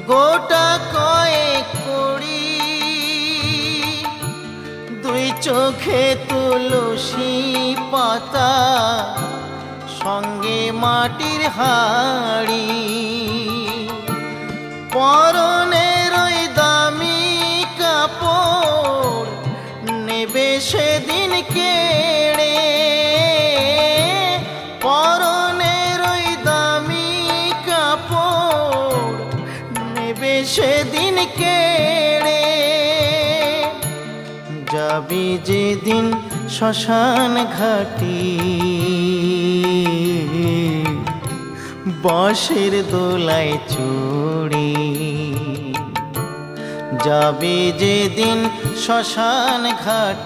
গোটা কয়েক কড়ি, দুই চোখে তুলসী পাতা, সঙ্গে মাটির হাড়ি, পরনের ওই দামি কাপড় নেবে সেদিন কেড়ে, পরনের ওই দামি কাপড় নেবে সেদিন কেড়ে। যাবি যেদিন শ্মশান ঘাটি, বাঁশের দোলায় চড়ে, যাবি যেদিন শ্মশান ঘাটি।